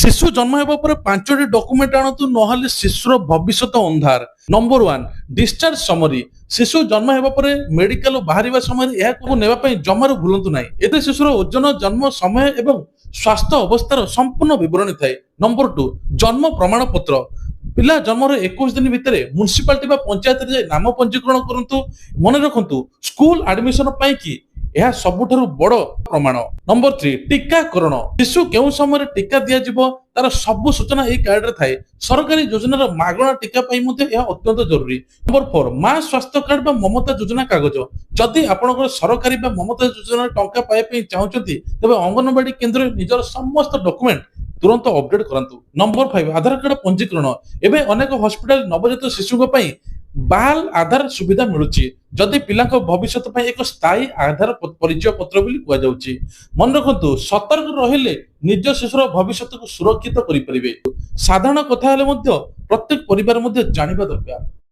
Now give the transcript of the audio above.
शिशु जन्म हेबा पर 5टी डॉक्यूमेंट आणतु नहले शिशुर भविष्यत अंधार। Number 1 discharge summary. शिशु जन्म हेबा पर मेडिकल बाहरिबा समय एहाको नेबा पई जमारू भूलंतु नाही। एते शिशुर ओजन जन्म समय एवं स्वास्थ्य अवस्थार संपूर्ण विवरणी थाए। नंबर 2 जन्म प्रमाण पत्र। पिला जन्मर 21 दिन भितर म्युनिसिपालिटी बा पंचायत रे नाम पंजीकरण करंतु। मन रखंतु स्कूल एडमिशन पाई कि यह सबुठारु बड़ प्रमाण। नंबर 3 टीकाकरण। शिशु केउ समय टीका दिया जिवो तार सब सूचना ए कार्ड रे थाए। सरकारी योजनार मागणा टीका पाई मध्ये यह अत्यंत जरूरी। नंबर 4 मां स्वास्थ्य कार्ड बा ममता योजना कागज। जदि आपनकर सरकारी बा ममता योजना टंका पाए पई चाहुचंती तबे अंगनवाड़ी केंद्र रे निजर समस्त डॉक्यूमेंट तुरंत अपडेट करंतु। नंबर 5 आधार कार्ड पंजीकरण। एबे अनेक हॉस्पिटल नवजात शिशु पई बाल आधार सुविधा मिलुची। जदि पिलाक भविष्य एक स्थायी आधार परिचय पत्र बोली कुआ जाउची। मन रखंतु सतर्क रहिले निज शिशुर भविष्य को सुरक्षित करि परिबे। साधारण कथा हेले मध्य प्रत्येक परिवार मध्य जानिबा दरकार।